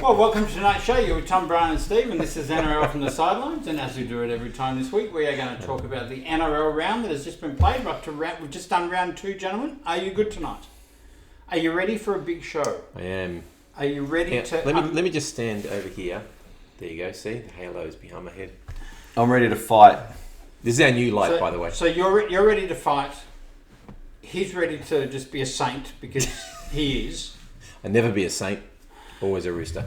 Well, welcome to tonight's show. You're with Tom, Brian and Steve, and this is NRL from the Sidelines. And as we do it every time this week, we are going to talk about the NRL round that has just been played. We've just done round 2, gentlemen. Are you good tonight? Are you ready for a big show? I am. Are you ready to... Let me just stand over here. There you go. See? The halo's behind my head. I'm ready to fight. This is our new light, by the way. So you're ready to fight. He's ready to just be a saint because he is. I'd never be a saint. Always a rooster.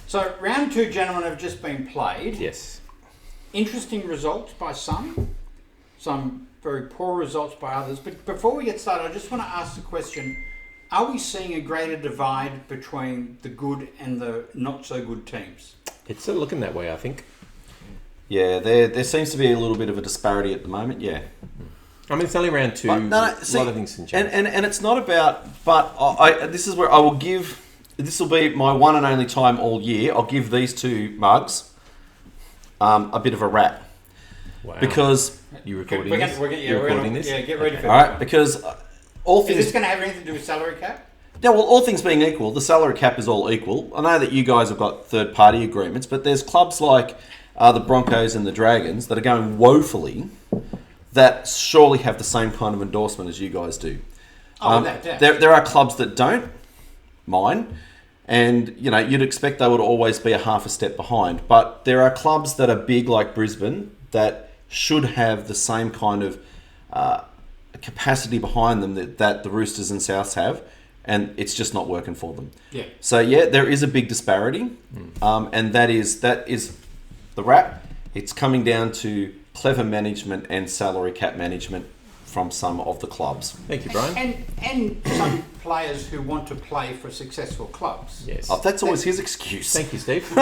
So round 2, gentlemen, have just been played. Yes. Interesting results by some very poor results by others. But before we get started, I just want to ask the question, are we seeing a greater divide between the good and the not so good teams? It's sort of looking that way, I think. Yeah, there seems to be a little bit of a disparity at the moment, yeah. I mean, it's only round 2. A lot of things can change. And it's not about... But this is where I will give... This will be my one and only time all year. I'll give these two mugs a bit of a rap. Wow. Because... You recording this? You're recording this? Yeah, get ready for it. All right, because all things... Is this going to have anything to do with salary cap? Yeah, well, all things being equal, the salary cap is all equal. I know that you guys have got third-party agreements, but there's clubs like the Broncos and the Dragons that are going woefully that surely have the same kind of endorsement as you guys do. There are clubs that don't, mine, and you'd expect they would always be a half a step behind. But there are clubs that are big like Brisbane that should have the same kind of capacity behind them that the Roosters and Souths have, and it's just not working for them. Yeah. So yeah, there is a big disparity, and that is the wrap. It's coming down to clever management and salary cap management from some of the clubs. Thank you, Brian. And some players who want to play for successful clubs. Yes. Oh, that's always his excuse. Thank you, Steve.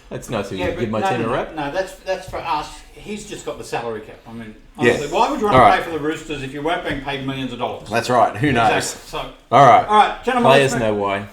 That's nice of you to give my team a rap. No, that's for us. He's just got the salary cap. I mean, honestly, Yeah. why would you want to play for the Roosters if you weren't being paid millions of dollars? That's right. Who knows? Exactly. So, All right, gentlemen. Players know why.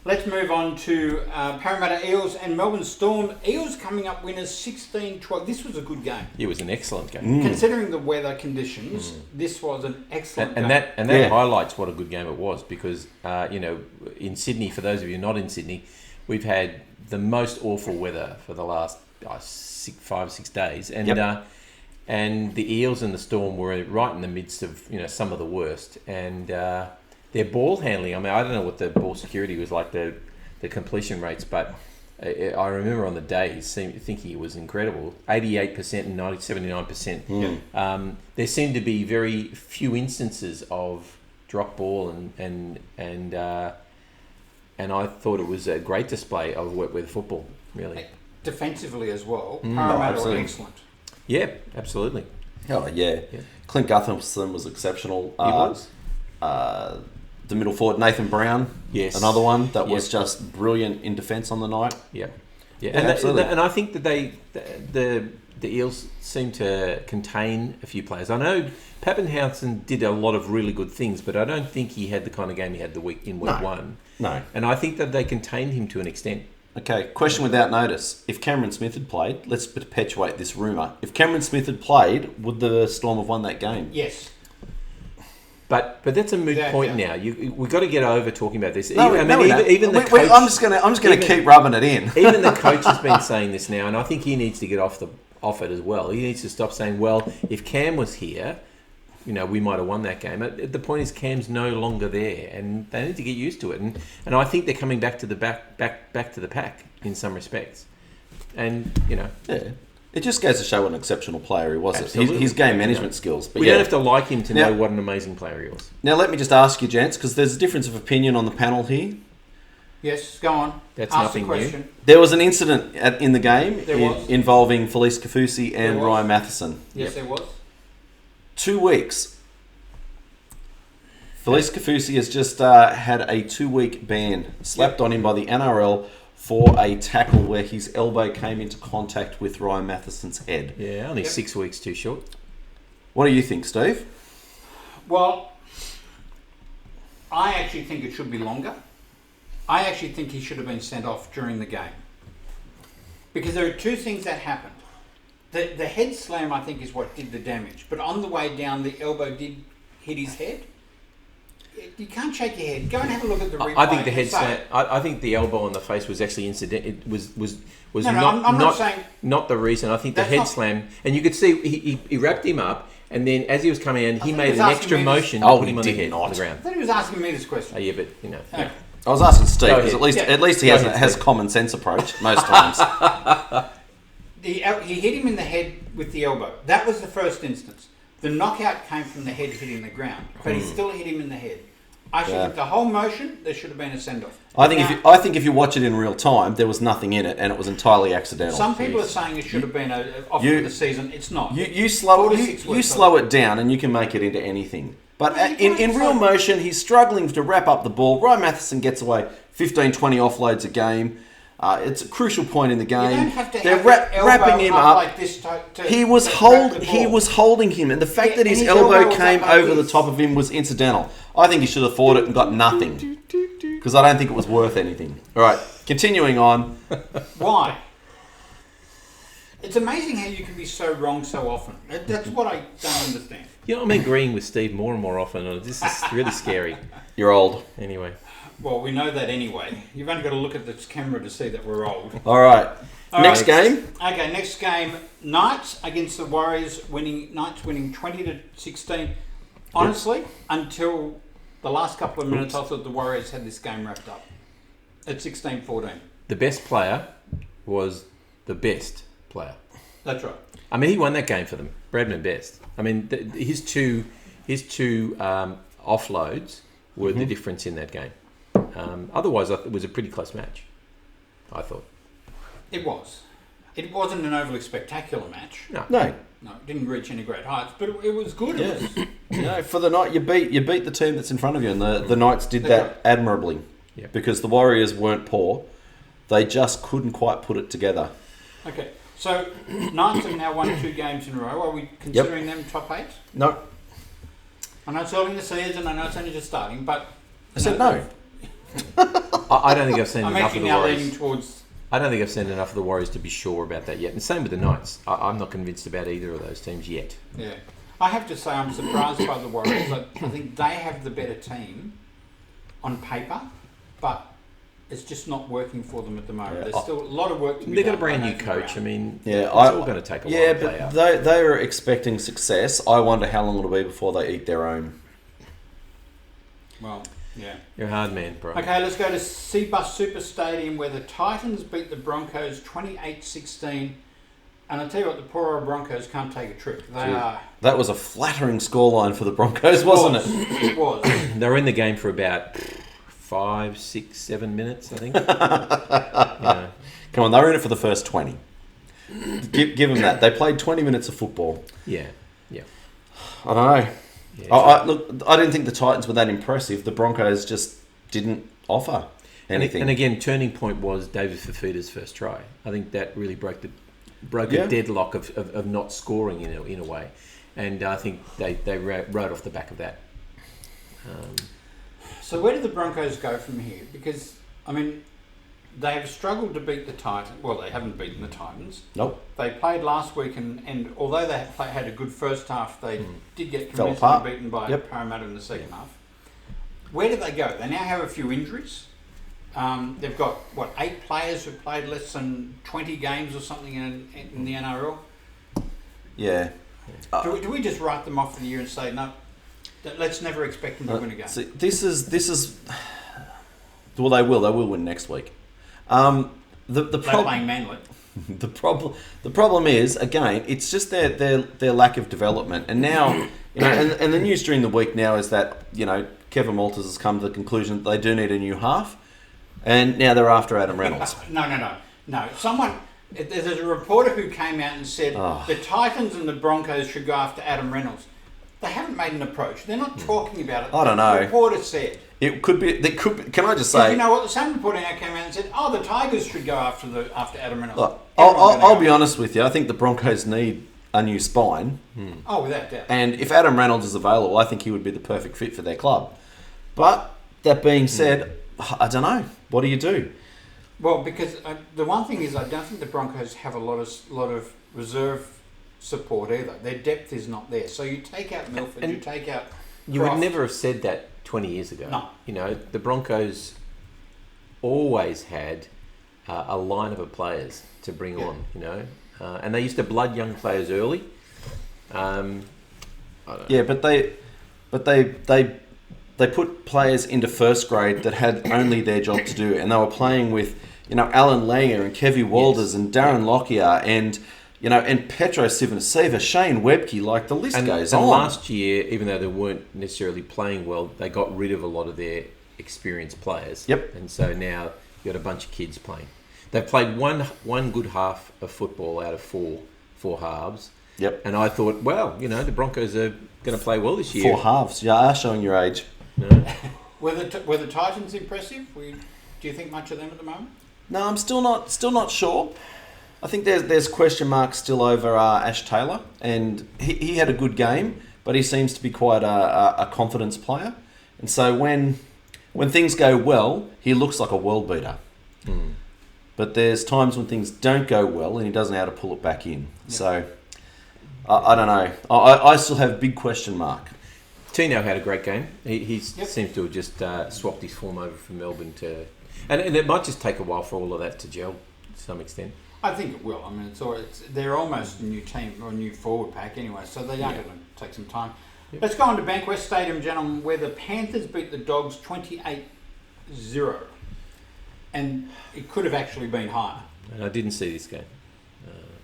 Let's move on to Parramatta Eels and Melbourne Storm. Eels coming up winners 16-12. This was a good game. It was an excellent game. Considering the weather conditions, this was an excellent game. And that highlights what a good game it was because, in Sydney, for those of you not in Sydney, we've had the most awful weather for the last 5 or 6 days. And the Eels and the Storm were right in the midst of some of the worst. And their ball handling, I mean, I don't know what the ball security was like, the completion rates, but I remember on the day thinking it was incredible. 88% and 79%. There seemed to be very few instances of drop ball and I thought it was a great display of wet weather football, really. Defensively as well, Parramatta were excellent. Yeah, absolutely. Oh, yeah. Clint Gutherson was exceptional. He was. The middle forward, Nathan Brown, yes, another one that was just brilliant in defence on the night. Yeah, absolutely. And I think that the Eels seem to contain a few players. I know Pappenhausen did a lot of really good things, but I don't think he had the kind of game he had week 1. No. And I think that they contained him to an extent. Okay, question without notice. If Cameron Smith had played, let's perpetuate this rumour. If Cameron Smith had played, would the Storm have won that game? Yes. But that's a moot point now. We've got to get over talking about this. Even the coach, I'm just going to keep rubbing it in. Even the coach has been saying this now, and I think he needs to get off it as well. He needs to stop saying, "Well, if Cam was here, we might have won that game." The point is, Cam's no longer there, and they need to get used to it. And I think they're coming back to the back to the pack in some respects. And yeah. It just goes to show what an exceptional player he was. Absolutely. His game management skills. But we don't have to like him to know what an amazing player he was. Now, let me just ask you, gents, because there's a difference of opinion on the panel here. Yes, go on. That's ask nothing the question. new. There was an incident in the game involving Felice Kafusi and Ryan Matheson. Yes, there was. 2 weeks. Felice Kafusi has just had a 2-week ban slapped on him by the NRL for a tackle where his elbow came into contact with Ryan Matheson's head. Yeah, only 6 weeks too short. What do you think, Steve? Well, I actually think it should be longer. I actually think he should have been sent off during the game. Because there are 2 things that happened. The head slam, I think, is what did the damage. But on the way down, the elbow did hit his head. You can't shake your head. Go and have a look at the replay. I think the head and say slam. it. I think the elbow on the face was actually incident. It was No, I'm not saying- not the reason. I think the That's head not- slam, and you could see he wrapped him up, and then as he was coming in, he think made he was an asking extra me to- motion Oh, to put he him on the did head not. on the I ground. thought he was asking me this question. Yeah, but Okay. I was asking Steve Go because ahead. at least he Go has ahead, has Steve. common sense approach most times. He hit him in the head with the elbow. That was the first instance. The knockout came from the head hitting the ground, but he still hit him in the head. I should think the whole motion, there should have been a send-off. I think if you watch it in real time, there was nothing in it, and it was entirely accidental. Some people are saying it should have been off You- for the season. It's not. You slow 4 to 6 you weeks slow it down, and you can make it into anything. But No, you in can't real slow- motion, he's struggling to wrap up the ball. Ryan Matheson gets away 15, 20 offloads a game. It's a crucial point in the You game. don't have to They're have your elbow wrapping him up. like this to He was to hold. grab the He ball. was holding him, and the fact Yeah, that his and his elbow elbow was came up like over the this. top of him was incidental. I think he should have fought it and got nothing because I don't think it was worth anything. All right, continuing on. Why? It's amazing how you can be so wrong so often. That's what I don't understand. You know, I'm agreeing with Steve more and more often. And this is really scary. You're old. Anyway, Well, we know that anyway. You've only got to look at this camera to see that we're old. All right. All Next right. game. Okay, next game. Knights against the Warriors, Knights winning 20-16. Honestly, until the last couple of minutes, I thought the Warriors had this game wrapped up at 16-14. the best player was the best player. That's right. I mean, he won that game for them. Bradman Best. I mean, his two offloads were the difference in that game. Otherwise, it was a pretty close match, I thought. It was. It wasn't an overly spectacular match. No. No, it didn't reach any great heights, but it was good. Yeah. It was, You know, for the night, you beat the team that's in front of you, and the Knights did that admirably. Yeah. Because the Warriors weren't poor, they just couldn't quite put it together. okay, so Knights have now won 2 games in a row. Are we considering them top 8? No, I know it's early in the season. I know it's only just starting, but I said no. I don't think I've seen I'm enough of actually the now Warriors. leaning towards. I don't think I've seen enough of the Warriors to be sure about that yet. And same with the Knights. I'm not convinced about either of those teams yet. Yeah, I have to say I'm surprised by the Warriors. I think they have the better team on paper, but it's just not working for them at the moment. Yeah. There's still a lot of work to be They've got done a brand by new Nathan coach. Brown. I mean, Yeah, it's all going to take a while Yeah, to play out. but they are expecting success. I wonder how long it'll be before they eat their own. Well, yeah. You're a hard man, bro. Okay, let's go to Seabus Super Stadium where the Titans beat the Broncos 28-16. And I tell you what, the poor old Broncos can't take a trick. They are. That was a flattering scoreline for the Broncos, wasn't it? It was. They were in the game for about 5, 6, 7 minutes, I think. Yeah. Come on, they were in it for the first 20. Give them that. They played 20 minutes of football. Yeah. I don't know. Yeah, Look, I didn't think the Titans were that impressive. The Broncos just didn't offer anything. And again, turning point was David Fafita's first try. I think that really broke a deadlock of not scoring in a way, and I think they rode off the back of that. So where do the Broncos go from here? Because, I mean, they have struggled to beat the Titans. Well, they haven't beaten the Titans. Nope. They played last week, and although they had a good first half, they did get Fell convincingly apart. beaten by Yep. Parramatta in the second half. Where do they go? They now have a few injuries. They've got, 8 players who've played less than 20 games or something in the NRL? Yeah. Do we just write them off for the year and say, no, let's never expect them to win a game? See, this is. Well, they will win next week. The They're problem. playing Manly. The problem is, again, it's just their lack of development. And now, and the news during the week now is that, Kevin Walters has come to the conclusion that they do need a new half. And now they're after Adam Reynolds. No. There's a reporter who came out and said the Titans and the Broncos should go after Adam Reynolds. They haven't made an approach. They're not talking about it. I don't know. The reporter said. It could be. Can I just Because say? you know what? The same reporter now came out and said, the Tigers should go after Adam Reynolds. Look, Everyone's gonna I'll go. be honest with you. I think the Broncos need a new spine. Oh, without doubt. And if Adam Reynolds is available, I think he would be the perfect fit for their club. But that being said, I don't know. What do you do? Well, because the one thing is, I don't think the Broncos have a lot of reserve support either. Their depth is not there. So you take out Milford, And you take out. You would Croft. never have said that 20 years ago. No. You know, the Broncos always had a line of players to bring on, you know. And they used to blood young players early. Yeah, but they put players into first grade that had only their job to do, and they were playing with, you know, Alan Langer and Kevy Walters and Darren Lockyer and, you know, and Petro Sivanasiva, Shane Webke, like the list goes on. And last year, even though they weren't necessarily playing well, they got rid of a lot of their experienced players. Yep. And so now you've got a bunch of kids playing. They've played one good half of football out of four halves. Yep. And I thought, well, you know, the Broncos are going to play well this year. 4 halves. You are showing your age. No. Were the Titans impressive? Do you think much of them at the moment? No, I'm still not sure. I think there's question marks still over Ash Taylor, and he had a good game, but he seems to be quite a confidence player. And so when things go well, he looks like a world beater. Mm. But there's times when things don't go well, and he doesn't know how to pull it back in. Yep. So I don't know. I still have a big question mark. Tino had a great game. He seems to have just swapped his form over from Melbourne to... And it might just take a while for all of that to gel to some extent. I think it will. I mean, they're almost a new team or a new forward pack anyway, so they are going to take some time. Yep. Let's go on to Bankwest Stadium, gentlemen, where the Panthers beat the Dogs 28-0. And it could have actually been higher. And I didn't see this game.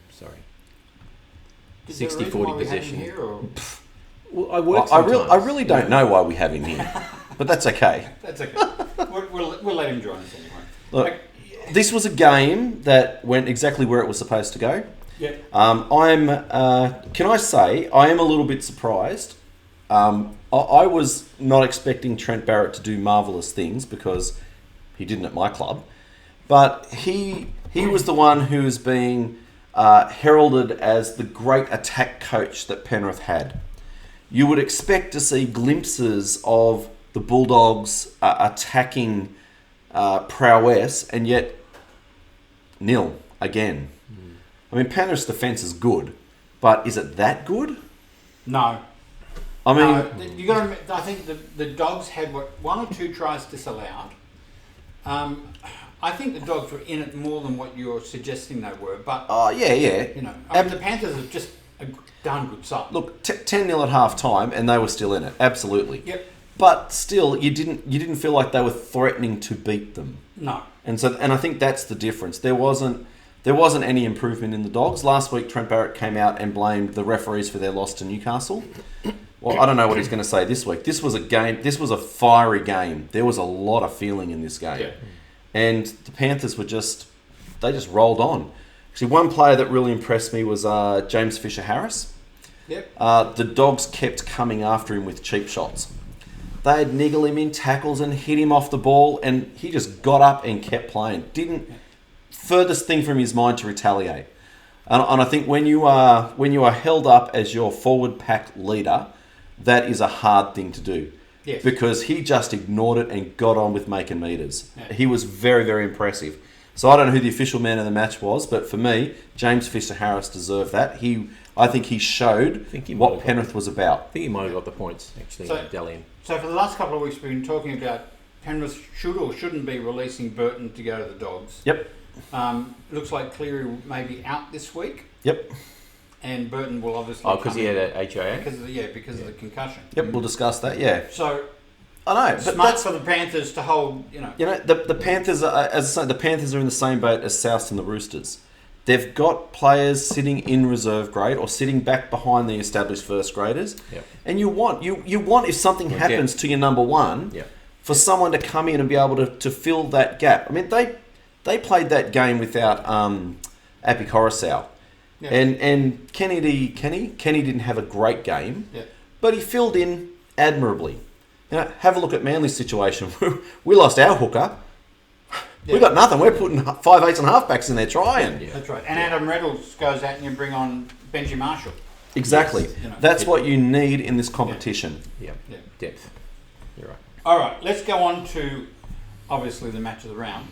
Sorry. 60-40 possession. Here, or? Well, I work I really don't know why we have him here, but that's okay. That's okay. We'll let him join us anyway. Look, this was a game that went exactly where it was supposed to go. Yeah. Can I say I am a little bit surprised. I was not expecting Trent Barrett to do marvellous things because he didn't at my club, but he was the one who was being heralded as the great attack coach that Penrith had. You would expect to see glimpses of the Bulldogs attacking prowess, and yet nil again. Mm. I mean, Penrith's defence is good, but is it that good? No. I mean, you got to. I think the Dogs had one or two tries disallowed. I think the Dogs were in it more than what you're suggesting they were, but yeah. You know, I mean, the Panthers have just a darn good side. Look, 10-0 at half time, and they were still in it. Absolutely. Yep. But still, you didn't feel like they were threatening to beat them. No. And I think that's the difference. There wasn't any improvement in the Dogs. Last week, Trent Barrett came out and blamed the referees for their loss to Newcastle. Well, I don't know what he's going to say this week. This was a fiery game. There was a lot of feeling in this game. Yeah. And the Panthers they just rolled on. Actually, one player that really impressed me was James Fisher-Harris. Yep. The Dogs kept coming after him with cheap shots. They'd niggle him in tackles and hit him off the ball, and he just got up and kept playing. Furthest thing from his mind to retaliate. And I think when you are held up as your forward pack leader, that is a hard thing to do. Yes. Because he just ignored it and got on with making meters. Yeah. He was very, very impressive. So I don't know who the official man of the match was, but for me, James Fisher-Harris deserved that. I think he showed what Penrith was about. I think he might have got the points, actually, Dalian. So for the last couple of weeks, we've been talking about Penrith should or shouldn't be releasing Burton to go to the Dogs. Yep. Looks like Cleary may be out this week. Yep. And Burton will obviously... Oh, because he had a HIA? Because of the concussion. Yep, we'll discuss that, yeah. So... I know, but smart for the Panthers to hold, you know... You know, the Panthers, as I say, the Panthers are in the same boat as South and the Roosters. They've got players sitting in reserve grade or sitting back behind the established first graders. Yep. And you want if something happens to your number one, for someone to come in and be able to fill that gap. I mean, they played that game without Api Coruscant. Yeah. And Kenny didn't have a great game, but he filled in admirably. You know, have a look at Manly's situation. We lost our hooker. Yeah. We got nothing. We're putting 5/8 and halfbacks in there trying. Yeah. That's right. And Adam Reynolds goes out and you bring on Benji Marshall. Exactly. Yes. You know, that's what you need in this competition. Yeah. Depth. You're right. All right. Let's go on to obviously the match of the round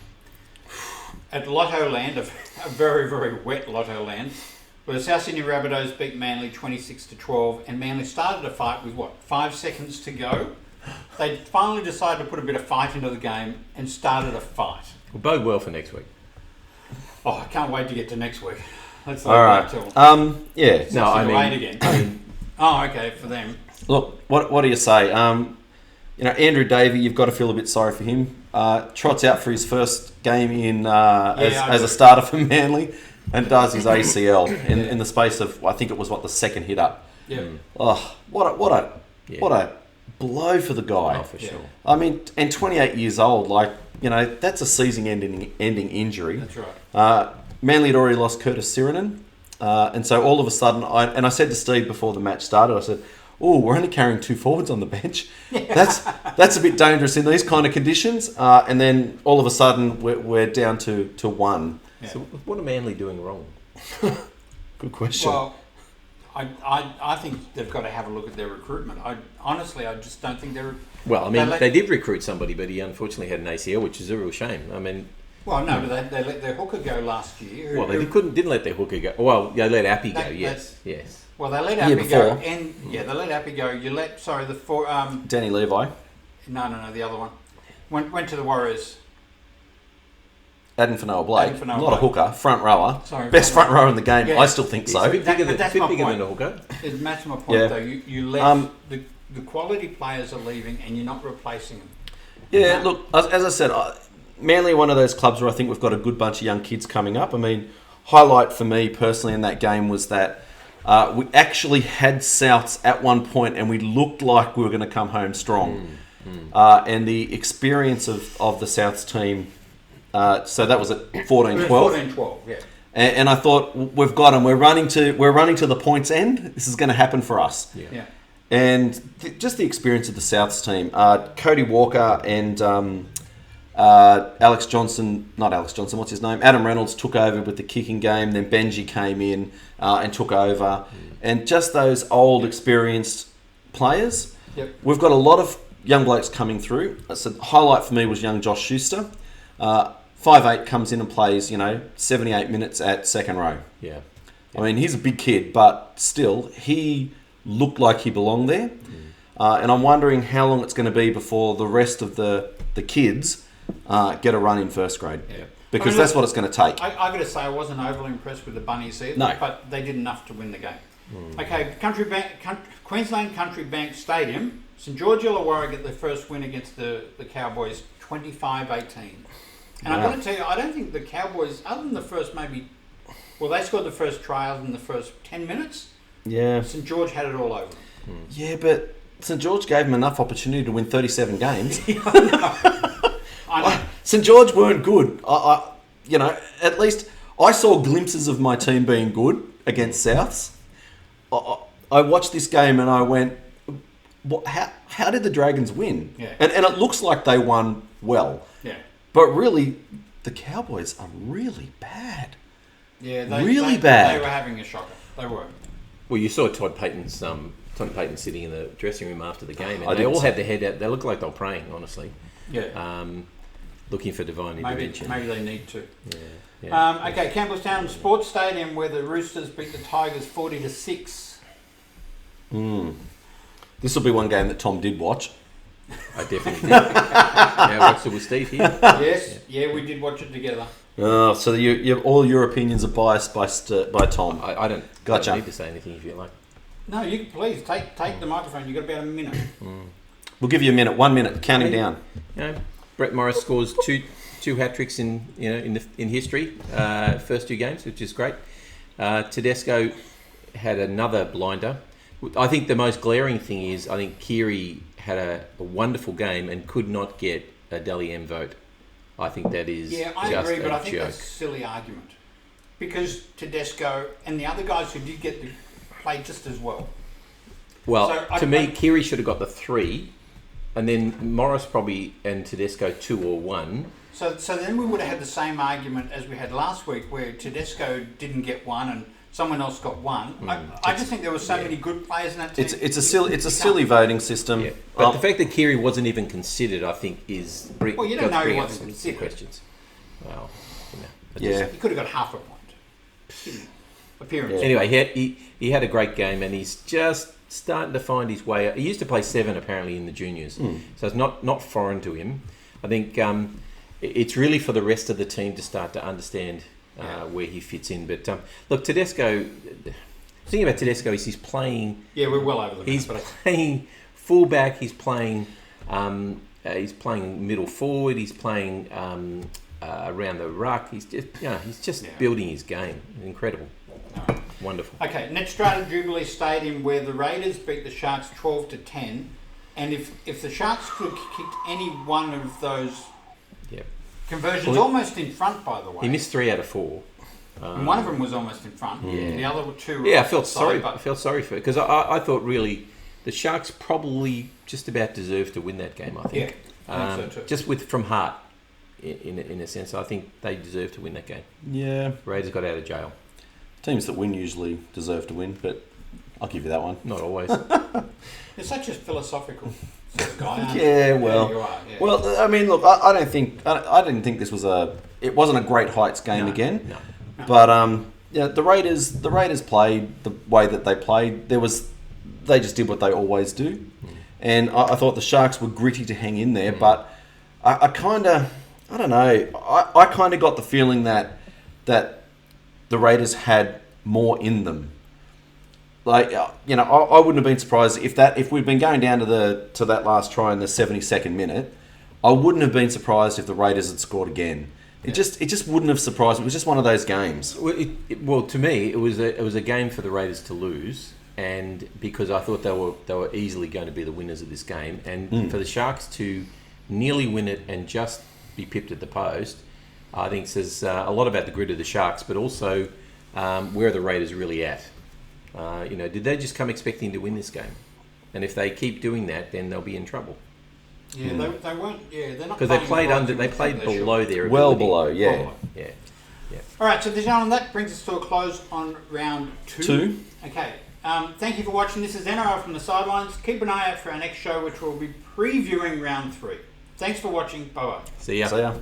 at Lotto Land, a very, very wet Lotto Land, where the South Sydney Rabbitohs beat Manly 26-12, and Manly started a fight with 5 seconds to go. they finally decided to put a bit of fight into the game and started a fight. Will bode well for next week. Oh, I can't wait to get to next week. Let's All right. Yeah. No, I mean, again. Oh, okay, for them. Look, what do you say? Andrew Davey, you've got to feel a bit sorry for him. Trots out for his first game in as a starter for Manly, and does his ACL in the space of, I think it was the second hit up. Yeah. Oh, what a blow for the guy. Oh, for sure. I mean, and 28 years old, that's a season-ending injury. That's right. Manly had already lost Curtis Sirenen, and so all of a sudden, I said to Steve before the match started, I said, "Oh, we're only carrying 2 forwards on the bench. That's a bit dangerous in these kind of conditions." And then all of a sudden, we're down to 1. Yeah. So what are Manly doing wrong? Good question. Well, I think they've got to have a look at their recruitment. I just don't think they're... Well, I mean, they did recruit somebody, but he unfortunately had an ACL, which is a real shame. I mean... Well, no, but they let their hooker go last year. Well, they didn't let their hooker go. Well, they let Appy go, yes. Well, they let Appy go, and they let Appy go. Danny Levi. No, the other one went to the Warriors. Addin Fanoa Blake, Addin Fanoa not Blake. a hooker, front rower. Sorry, best front rower in the game. Yeah. I still think He's so. a bit bigger than That's my point. a hooker. That's my point, Yeah. though. You let the quality players are leaving, and you're not replacing them. Yeah, look, as I said, Manly are one of those clubs where I think we've got a good bunch of young kids coming up. I mean, highlight for me personally in that game was that we actually had Souths at one point, and we looked like we were going to come home strong. And the experience of the Souths team, so that was at 14-12. 14-12, yeah. And I thought, we've got them. We're running to the points end. This is going to happen for us. Yeah. And just the experience of the Souths team. Cody Walker and Alex Johnson, not Alex Johnson, what's his name? Adam Reynolds took over with the kicking game. Then Benji came in and took over. And just those old, experienced players. Yep. We've got a lot of young blokes coming through. So the highlight for me was young Josh Schuster. 5'8", comes in and plays, 78 minutes at second row. Yeah. I mean, he's a big kid, but still, he looked like he belonged there. And I'm wondering how long it's going to be before the rest of the kids get a run in first grade. Yeah. Because that's what it's going to take. I got to say, I wasn't overly impressed with the Bunnies either, No. but they did enough to win the game. Okay, Queensland Country Bank Stadium, St George Illawarra get their first win against the Cowboys, 25-18. And I'm going to tell you, I don't think the Cowboys, other than the first they scored the first try in the first 10 minutes. Yeah. St George had it all over. Yeah, but St George gave them enough opportunity to win 37 games. I know. St George weren't good. At least I saw glimpses of my team being good against Souths. I watched this game and I went, how did the Dragons win? Yeah. And it looks like they won well. Yeah. But really, the Cowboys are really bad. Yeah, Really bad. They were having a shocker. They were. Well, you saw Todd Payton sitting in the dressing room after the game, I and they all did. had their head out. They looked like they were praying, honestly. Yeah. Looking for divine intervention. Maybe they need to. Yeah. Okay, Campbelltown Sports Stadium, where the Roosters beat the Tigers 40-6. This will be one game that Tom did watch. I definitely did. Yeah, I watched it with Steve here. Yes, yeah, we did watch it together. Oh, so all your opinions are biased by Tom. I don't need to say anything if you like. No, you please take the microphone. You've got about a minute. We'll give you a minute, 1 minute, counting down. Brett Morris scores two hat tricks in history, first 2 games, which is great. Tedesco had another blinder. I think the most glaring thing is I think Keary had a wonderful game and could not get a Dally M vote. I think that is I just agree, but a I think joke. that's a silly argument because Tedesco and the other guys who did get the played just as well. Well, So to me, Keary should have got the 3, and then Morris probably and Tedesco 2 or 1. So then we would have had the same argument as we had last week, where Tedesco didn't get 1 and someone else got 1. I just think there were so many good players in that team. It's a silly voting system. Yeah. But the fact that Keary wasn't even considered, I think, is Well, you don't know he bring up wasn't some considered. questions. Well, Yeah. He could have got half a point. Appearance. Anyway, he had a great game, and he's just starting to find his way. He used to play 7 apparently in the juniors, so it's not foreign to him. I think it's really for the rest of the team to start to understand where he fits in. But look, Tedesco. The thing about Tedesco is he's playing. Yeah, we're well over the. He's playing fullback. He's playing middle forward. He's playing around the ruck. He's just building his game. Incredible. No. Wonderful. Okay, next straight at Jubilee Stadium, where the Raiders beat the Sharks 12-10, and if the Sharks could have kicked any one of those conversions, almost in front, by the way. He missed 3 out of 4. And one of them was almost in front. Yeah. The other 2. Yeah, I felt sorry for it because I thought really the Sharks probably just about deserved to win that game. I think. Yeah, I think so too. Just from heart, in a sense, I think they deserve to win that game. Yeah. Raiders got out of jail. Teams that win usually deserve to win, but I'll give you that one. Not always. You're such a philosophical sort of guy. Yeah, well, you are, yeah. Well, I mean, look, I didn't think this was it wasn't a great heights game again. No. But the Raiders played the way that they played. They just did what they always do, and I thought the Sharks were gritty to hang in there. But I kind of, I don't know, I kind of got the feeling that the Raiders had more in them. Like, I wouldn't have been surprised if we'd been going down to that last try in the 72nd minute. I wouldn't have been surprised if the Raiders had scored again. It just wouldn't have surprised me. It was just one of those games. Well, to me, it was a game for the Raiders to lose, and because I thought they were easily going to be the winners of this game, and for the Sharks to nearly win it and just be pipped at the post, I think says a lot about the grit of the Sharks, but also where are the Raiders really at? Did they just come expecting to win this game? And if they keep doing that, then they'll be in trouble. Yeah, they weren't. Yeah, they're not. Because they played below their ability. Well below, yeah. Yeah. All right, so gentlemen, that brings us to a close on round 2. Okay. Thank you for watching. This is NRL from the Sidelines. Keep an eye out for our next show, which will be previewing round 3. Thanks for watching. Bye bye. See ya. See ya.